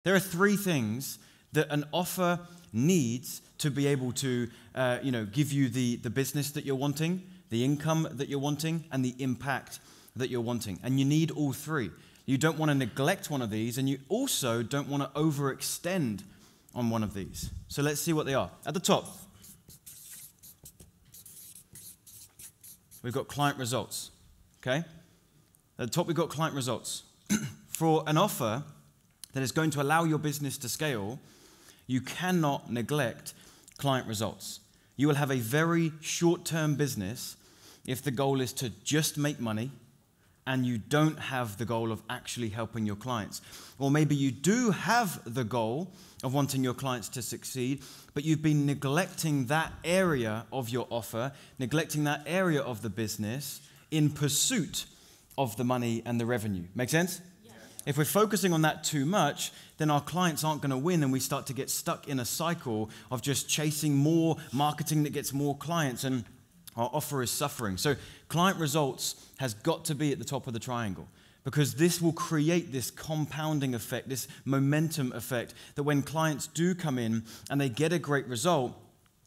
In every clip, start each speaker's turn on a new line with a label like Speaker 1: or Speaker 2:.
Speaker 1: There are three things that an offer needs to be able to give you the business that you're wanting, the income that you're wanting, and the impact that you're wanting. And you need all three. You don't want to neglect one of these, and you also don't want to overextend on one of these. So let's see what they are. At the top, we've got client results. Okay? At the top, we've got client results. For an offer that is going to allow your business to scale, you cannot neglect client results. You will have a very short-term business if the goal is to just make money and you don't have the goal of actually helping your clients. Or maybe you do have the goal of wanting your clients to succeed, but you've been neglecting that area of your offer, neglecting that area of the business in pursuit of the money and the revenue. Make sense? Yeah. If we're focusing on that too much, then our clients aren't going to win, and we start to get stuck in a cycle of just chasing more marketing that gets more clients, and our offer is suffering. So client results has got to be at the top of the triangle, because this will create this compounding effect, this momentum effect, that when clients do come in and they get a great result,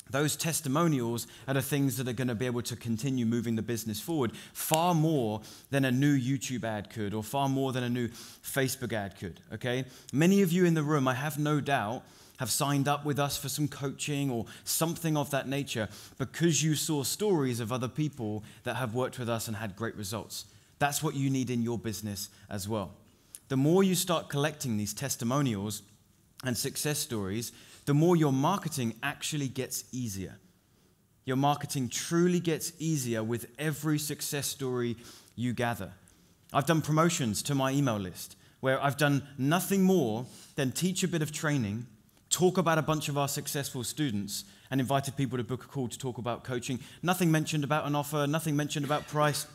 Speaker 1: those testimonials are the things that are going to be able to continue moving the business forward far more than a new YouTube ad could, or far more than a new Facebook ad could, okay? Many of you in the room, I have no doubt, have signed up with us for some coaching or something of that nature because you saw stories of other people that have worked with us and had great results. That's what you need in your business as well. The more you start collecting these testimonials and success stories, the more your marketing actually gets easier. Your marketing truly gets easier with every success story you gather. I've done promotions to my email list where I've done nothing more than teach a bit of training, talk about a bunch of our successful students, and invited people to book a call to talk about coaching. Nothing mentioned about an offer, nothing mentioned about price.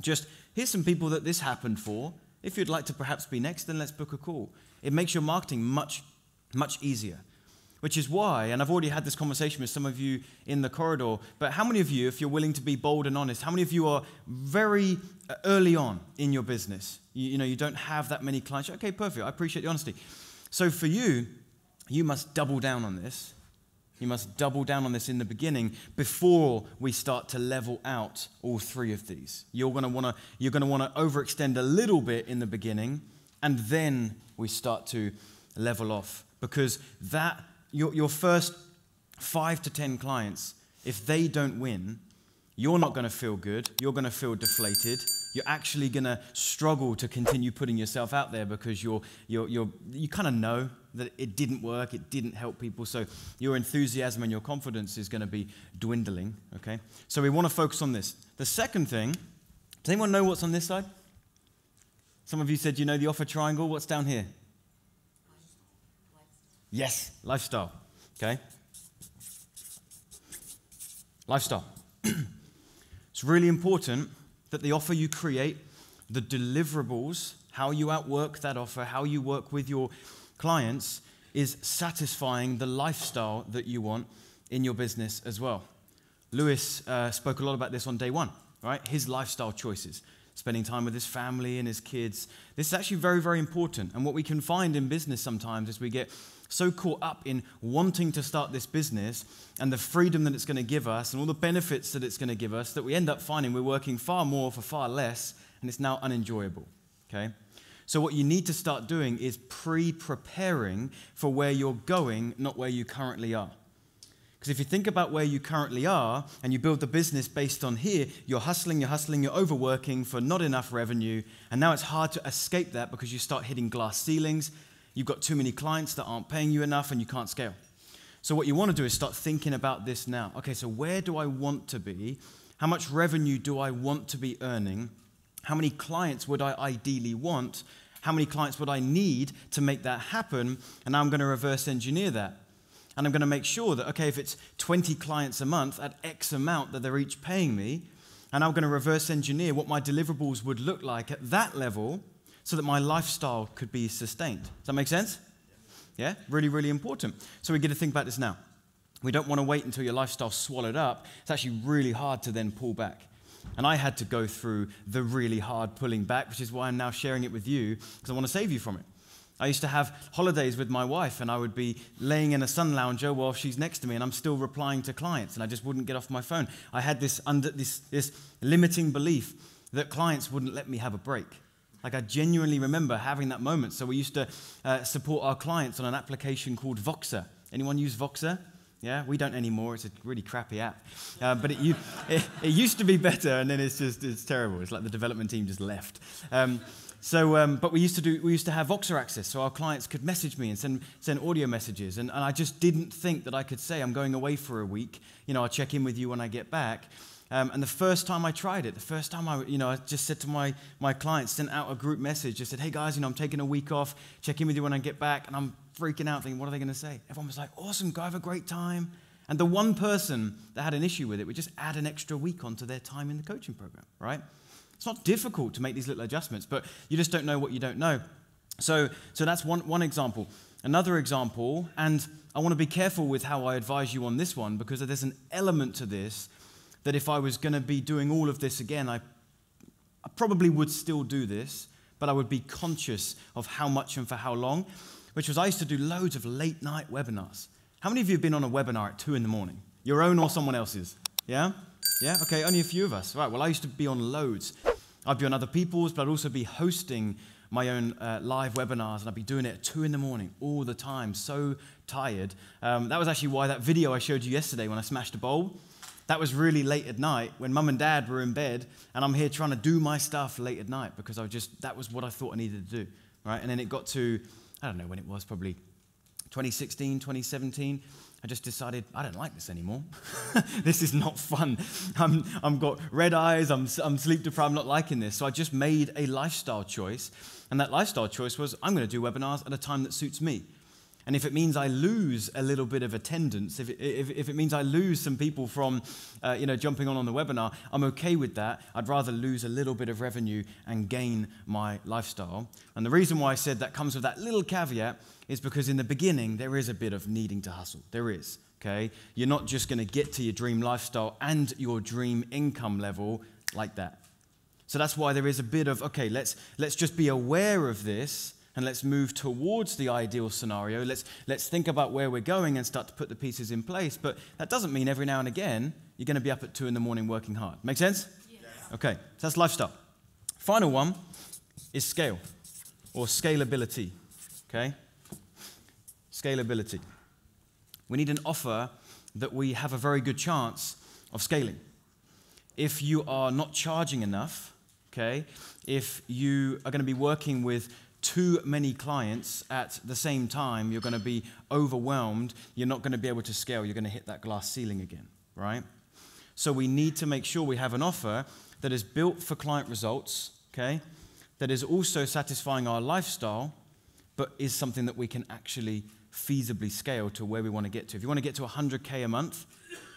Speaker 1: Just, here's some people that this happened for. If you'd like to perhaps be next, then let's book a call. It makes your marketing much, much easier. Which is why, and I've already had this conversation with some of you in the corridor, but how many of you, if you're willing to be bold and honest, how many of you are very early on in your business? You don't have that many clients. Okay, perfect. I appreciate the honesty. So for you, you must double down on this. You must double down on this in the beginning before we start to level out all three of these. You're going to want to overextend a little bit in the beginning, and then we start to level off, because that your first 5 to 10 clients, if they don't win, you're not going to feel good. You're going to feel deflated. You're actually going to struggle to continue putting yourself out there because you kind of know that it didn't work, it didn't help people, so your enthusiasm and your confidence is going to be dwindling, okay? So we want to focus on this. The second thing, does anyone know what's on this side? Some of you said you know the offer triangle. What's down here? Yes, lifestyle, okay? Lifestyle. It's really important that the offer you create, the deliverables, how you outwork that offer, how you work with your clients, is satisfying the lifestyle that you want in your business as well. Lewis spoke a lot about this on day one, right? His lifestyle choices, spending time with his family and his kids. This is actually very, very important. And what we can find in business sometimes is we get so caught up in wanting to start this business and the freedom that it's going to give us and all the benefits that it's going to give us that we end up finding we're working far more for far less, and it's now unenjoyable, okay? So what you need to start doing is pre-preparing for where you're going, not where you currently are. Because if you think about where you currently are and you build the business based on here, you're hustling, you're overworking for not enough revenue, and now it's hard to escape that because you start hitting glass ceilings. You've got too many clients that aren't paying you enough and you can't scale. So what you want to do is start thinking about this now. Okay, so where do I want to be? How much revenue do I want to be earning? How many clients would I ideally want? How many clients would I need to make that happen? And now I'm going to reverse engineer that. And I'm going to make sure that, okay, if it's 20 clients a month at X amount that they're each paying me, and I'm going to reverse engineer what my deliverables would look like at that level so that my lifestyle could be sustained. Does that make sense? Yeah? Really, really important. So we get to think about this now. We don't want to wait until your lifestyle's swallowed up. It's actually really hard to then pull back. And I had to go through the really hard pulling back, which is why I'm now sharing it with you, because I want to save you from it. I used to have holidays with my wife, and I would be laying in a sun lounger while she's next to me, and I'm still replying to clients, and I just wouldn't get off my phone. I had this limiting belief that clients wouldn't let me have a break. Like, I genuinely remember having that moment. So we used to support our clients on an application called Voxer. Anyone use Voxer? Yeah, we don't anymore. It's a really crappy app. But it used to be better, and then it's terrible. It's like the development team just left. But we used to have Voxer access, so our clients could message me and send audio messages. And I just didn't think that I could say, I'm going away for a week. I'll check in with you when I get back. And the first time I tried it, I just said to my clients, sent out a group message, just said, hey guys, I'm taking a week off, check in with you when I get back, and I'm freaking out thinking, what are they going to say? Everyone was like, awesome, go have a great time. And the one person that had an issue with it would just add an extra week onto their time in the coaching program, right? It's not difficult to make these little adjustments, but you just don't know what you don't know. So that's one example. Another example, and I want to be careful with how I advise you on this one, because there's an element to this that if I was going to be doing all of this again, I probably would still do this, but I would be conscious of how much and for how long, which was I used to do loads of late night webinars. How many of you have been on a webinar at 2 a.m? Your own or someone else's? Yeah? Yeah? Okay, only a few of us. Right, well, I used to be on loads. I'd be on other people's, but I'd also be hosting my own live webinars, and I'd be doing it at 2 a.m. all the time, so tired. That was actually why that video I showed you yesterday when I smashed a bowl, that was really late at night when mum and dad were in bed, and I'm here trying to do my stuff late at night because that was what I thought I needed to do, right? And then it got to, I don't know when it was, probably 2016, 2017. I just decided I don't like this anymore. This is not fun. I've got red eyes. I'm sleep deprived. I'm not liking this. So I just made a lifestyle choice, and that lifestyle choice was I'm going to do webinars at a time that suits me. And if it means I lose a little bit of attendance, if it means I lose some people from jumping on the webinar, I'm okay with that. I'd rather lose a little bit of revenue and gain my lifestyle. And the reason why I said that comes with that little caveat is because in the beginning, there is a bit of needing to hustle. There is, okay? You're not just going to get to your dream lifestyle and your dream income level like that. So that's why there is a bit of, okay, let's just be aware of this, and let's move towards the ideal scenario. Let's think about where we're going and start to put the pieces in place. But that doesn't mean every now and again you're going to be up at 2 a.m. working hard. Make sense? Yes. Okay, so that's lifestyle. Final one is scale or scalability. Okay? Scalability. We need an offer that we have a very good chance of scaling. If you are not charging enough, okay, if you are going to be working with too many clients at the same time, you're going to be overwhelmed. You're not going to be able to scale. You're going to hit that glass ceiling again, right? So we need to make sure we have an offer that is built for client results, okay, that is also satisfying our lifestyle, but is something that we can actually feasibly scale to where we want to get to. If you want to get to 100K a month,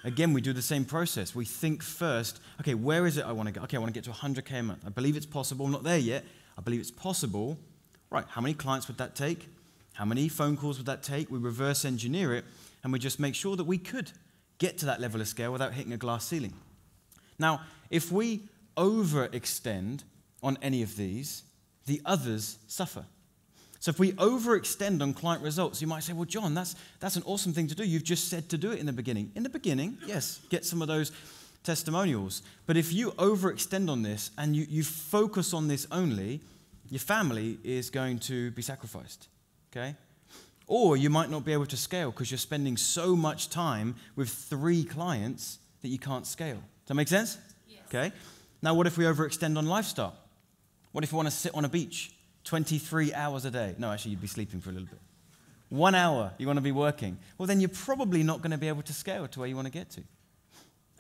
Speaker 1: again, we do the same process. We think first, okay, where is it I want to go? Okay, I want to get to 100K a month. I believe it's possible. I'm not there yet. I believe it's possible. Right, how many clients would that take? How many phone calls would that take? We reverse engineer it, and we just make sure that we could get to that level of scale without hitting a glass ceiling. Now, if we overextend on any of these, the others suffer. So if we overextend on client results, you might say, well, John, that's an awesome thing to do. You've just said to do it in the beginning. In the beginning, yes, get some of those testimonials. But if you overextend on this and you focus on this only, your family is going to be sacrificed, okay? Or you might not be able to scale because you're spending so much time with 3 clients that you can't scale. Does that make sense? Yes. Okay. Now, what if we overextend on lifestyle? What if you want to sit on a beach 23 hours a day? No, actually, you'd be sleeping for a little bit. 1 hour you want to be working. Well, then you're probably not going to be able to scale to where you want to get to.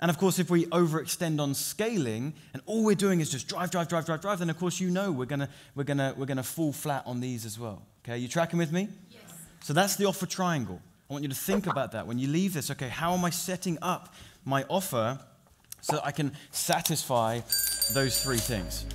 Speaker 1: And of course, if we overextend on scaling and all we're doing is just drive, then of course we're gonna fall flat on these as well. Okay, you tracking with me? Yes. So that's the offer triangle. I want you to think about that when you leave this. Okay, how am I setting up my offer so that I can satisfy those 3 things?